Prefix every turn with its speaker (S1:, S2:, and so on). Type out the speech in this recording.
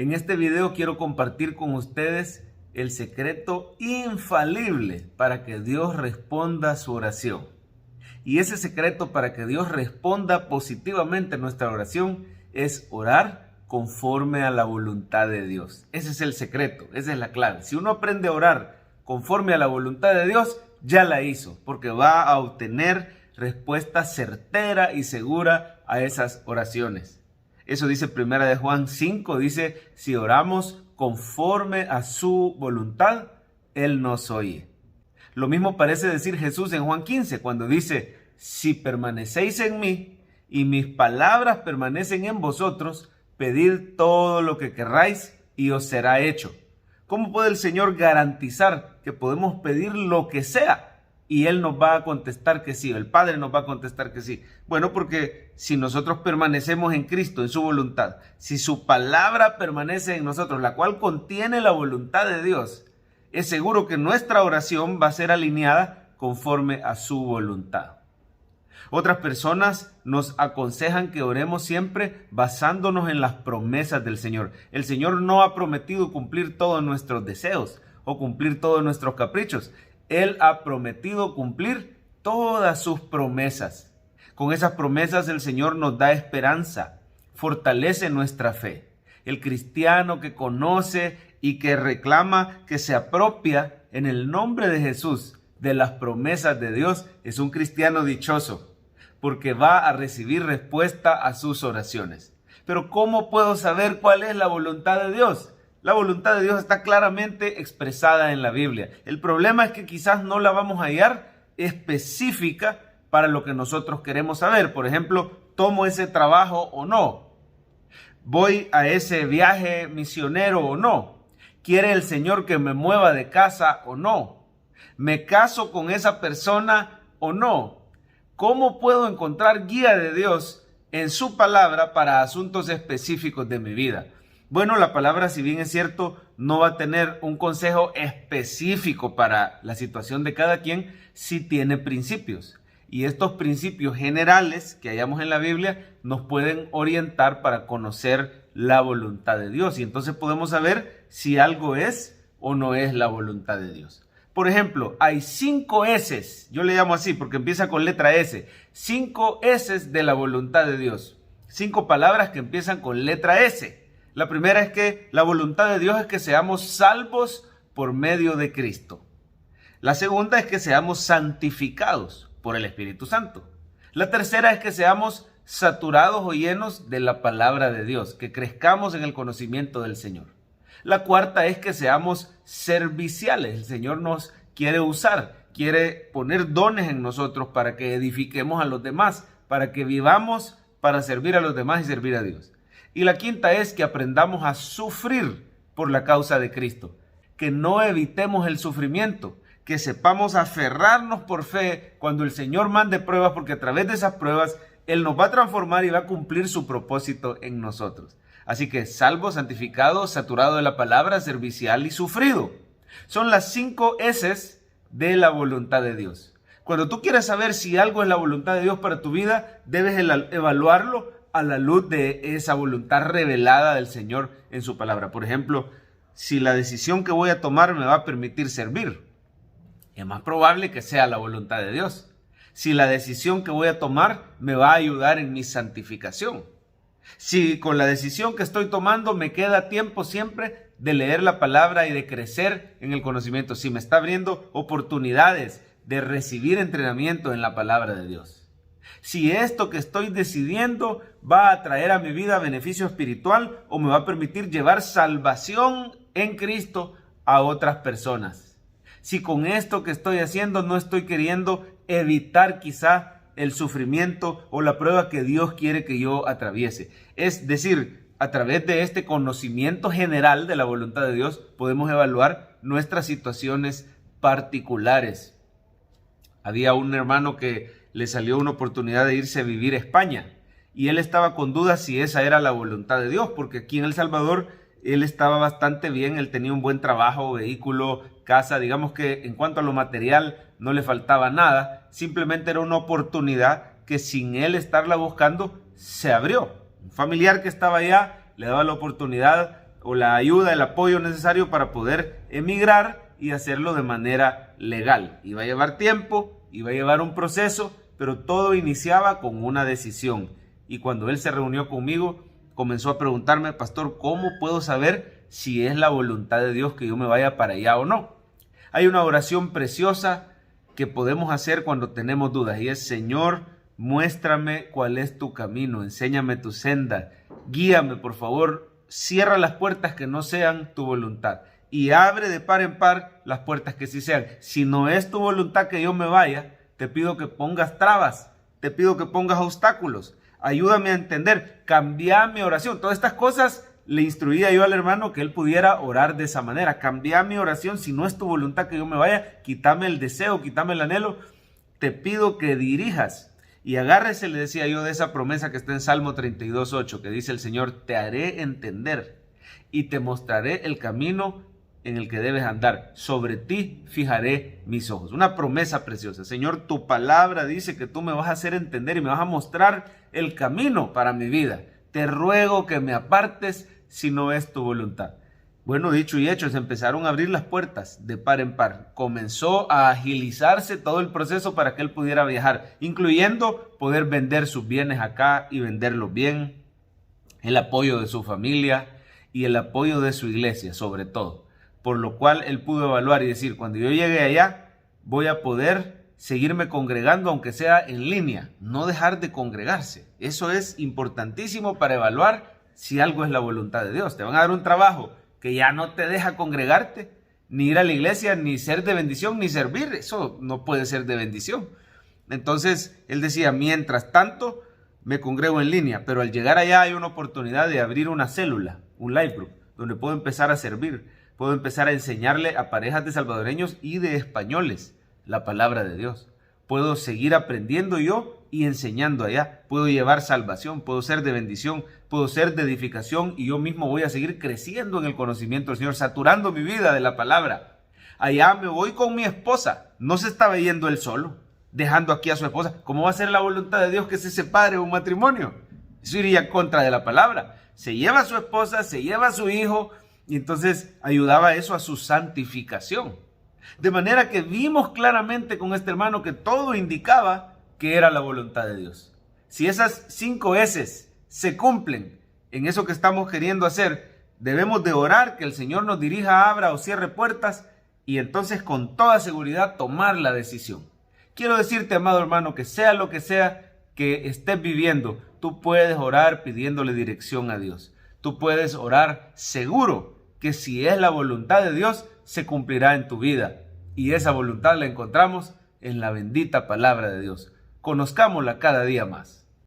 S1: En este video quiero compartir con ustedes el secreto infalible para que Dios responda a su oración. Y ese secreto para que Dios responda positivamente a nuestra oración es orar conforme a la voluntad de Dios. Ese es el secreto, esa es la clave. Si uno aprende a orar conforme a la voluntad de Dios, ya la hizo, porque va a obtener respuesta certera y segura a esas oraciones. Eso dice Primera de Juan 5, dice, si oramos conforme a su voluntad, Él nos oye. Lo mismo parece decir Jesús en Juan 15, cuando dice, si permanecéis en mí y mis palabras permanecen en vosotros, pedid todo lo que querráis y os será hecho. ¿Cómo puede el Señor garantizar que podemos pedir lo que sea? Y Él nos va a contestar que sí, el Padre nos va a contestar que sí. Bueno, porque si nosotros permanecemos en Cristo, en su voluntad, si su palabra permanece en nosotros, la cual contiene la voluntad de Dios, es seguro que nuestra oración va a ser alineada conforme a su voluntad. Otras personas nos aconsejan que oremos siempre basándonos en las promesas del Señor. El Señor no ha prometido cumplir todos nuestros deseos o cumplir todos nuestros caprichos. Él ha prometido cumplir todas sus promesas. Con esas promesas el Señor nos da esperanza, fortalece nuestra fe. El cristiano que conoce y que reclama, que se apropia en el nombre de Jesús de las promesas de Dios, es un cristiano dichoso, porque va a recibir respuesta a sus oraciones. Pero ¿cómo puedo saber cuál es la voluntad de Dios? La voluntad de Dios está claramente expresada en la Biblia. El problema es que quizás no la vamos a hallar específica para lo que nosotros queremos saber. Por ejemplo, ¿tomo ese trabajo o no? ¿Voy a ese viaje misionero o no? ¿Quiere el Señor que me mueva de casa o no? ¿Me caso con esa persona o no? ¿Cómo puedo encontrar guía de Dios en su palabra para asuntos específicos de mi vida? Bueno, la palabra, si bien es cierto, no va a tener un consejo específico para la situación de cada quien, sí tiene principios. Y estos principios generales que hallamos en la Biblia nos pueden orientar para conocer la voluntad de Dios. Y entonces podemos saber si algo es o no es la voluntad de Dios. Por ejemplo, hay 5 S's, yo le llamo así porque empieza con letra S, 5 S's de la voluntad de Dios. 5 palabras que empiezan con letra S. La primera es que la voluntad de Dios es que seamos salvos por medio de Cristo. La segunda es que seamos santificados por el Espíritu Santo. La tercera es que seamos saturados o llenos de la palabra de Dios, que crezcamos en el conocimiento del Señor. La cuarta es que seamos serviciales. El Señor nos quiere usar, quiere poner dones en nosotros para que edifiquemos a los demás, para que vivamos para servir a los demás y servir a Dios. Y la quinta es que aprendamos a sufrir por la causa de Cristo, que no evitemos el sufrimiento, que sepamos aferrarnos por fe cuando el Señor mande pruebas, porque a través de esas pruebas Él nos va a transformar y va a cumplir su propósito en nosotros. Así que salvo, santificado, saturado de la palabra, servicial y sufrido. Son las 5 S's de la voluntad de Dios. Cuando tú quieres saber si algo es la voluntad de Dios para tu vida, debes evaluarlo a la luz de esa voluntad revelada del Señor en su palabra. Por ejemplo, si la decisión que voy a tomar me va a permitir servir, es más probable que sea la voluntad de Dios. Si la decisión que voy a tomar me va a ayudar en mi santificación. Si con la decisión que estoy tomando me queda tiempo siempre de leer la palabra y de crecer en el conocimiento. Si me está abriendo oportunidades de recibir entrenamiento en la palabra de Dios. Si esto que estoy decidiendo va a traer a mi vida beneficio espiritual o me va a permitir llevar salvación en Cristo a otras personas. Si con esto que estoy haciendo no estoy queriendo evitar quizá el sufrimiento o la prueba que Dios quiere que yo atraviese. Es decir, a través de este conocimiento general de la voluntad de Dios podemos evaluar nuestras situaciones particulares. Había un hermano que le salió una oportunidad de irse a vivir a España y él estaba con dudas si esa era la voluntad de Dios, porque aquí en El Salvador él estaba bastante bien, él tenía un buen trabajo, vehículo, casa, digamos que en cuanto a lo material no le faltaba nada, simplemente era una oportunidad que sin él estarla buscando se abrió. Un familiar que estaba allá le daba la oportunidad o la ayuda, el apoyo necesario para poder emigrar y hacerlo de manera legal. Iba a llevar tiempo, iba a llevar un proceso, pero todo iniciaba con una decisión. Y cuando él se reunió conmigo, comenzó a preguntarme: pastor, ¿cómo puedo saber si es la voluntad de Dios que yo me vaya para allá o no? Hay una oración preciosa que podemos hacer cuando tenemos dudas, y es: Señor, muéstrame cuál es tu camino, enséñame tu senda, guíame, por favor, cierra las puertas que no sean tu voluntad y abre de par en par las puertas que sí sean. Si no es tu voluntad que yo me vaya, te pido que pongas trabas, te pido que pongas obstáculos, ayúdame a entender, cambia mi oración. Todas estas cosas le instruía yo al hermano que él pudiera orar de esa manera. Cambia mi oración, si no es tu voluntad que yo me vaya, quítame el deseo, quítame el anhelo, te pido que dirijas. Y agárrese, le decía yo, de esa promesa que está en Salmo 32:8, que dice el Señor: te haré entender y te mostraré el camino en el que debes andar. Sobre ti fijaré mis ojos. Una promesa preciosa. Señor, tu palabra dice que tú me vas a hacer entender y me vas a mostrar el camino para mi vida. Te ruego que me apartes si no es tu voluntad. Bueno, dicho y hecho, se empezaron a abrir las puertas de par en par. Comenzó a agilizarse todo el proceso para que él pudiera viajar, incluyendo poder vender sus bienes acá y venderlos bien, el apoyo de su familia y el apoyo de su iglesia, sobre todo. Por lo cual él pudo evaluar y decir: cuando yo llegue allá, voy a poder seguirme congregando, aunque sea en línea, no dejar de congregarse. Eso es importantísimo para evaluar si algo es la voluntad de Dios. Te van a dar un trabajo que ya no te deja congregarte, ni ir a la iglesia, ni ser de bendición, ni servir. Eso no puede ser de bendición. Entonces él decía: mientras tanto me congrego en línea, pero al llegar allá hay una oportunidad de abrir una célula, un life group, donde puedo empezar a servir, puedo empezar a enseñarle a parejas de salvadoreños y de españoles la palabra de Dios. Puedo seguir aprendiendo yo y enseñando allá. Puedo llevar salvación, puedo ser de bendición, puedo ser de edificación, y yo mismo voy a seguir creciendo en el conocimiento del Señor, saturando mi vida de la palabra. Allá me voy con mi esposa. No se estaba yendo él solo, dejando aquí a su esposa. ¿Cómo va a ser la voluntad de Dios que se separe un matrimonio? Eso iría en contra de la palabra. Se lleva a su esposa, se lleva a su hijo, y entonces ayudaba eso a su santificación. De manera que vimos claramente con este hermano que todo indicaba que era la voluntad de Dios. Si esas 5 S se cumplen en eso que estamos queriendo hacer, debemos de orar que el Señor nos dirija, abra o cierre puertas, y entonces con toda seguridad tomar la decisión. Quiero decirte, amado hermano, que sea lo que sea que estés viviendo, tú puedes orar pidiéndole dirección a Dios. Tú puedes orar seguro que si es la voluntad de Dios, se cumplirá en tu vida. Y esa voluntad la encontramos en la bendita palabra de Dios. Conozcámosla cada día más.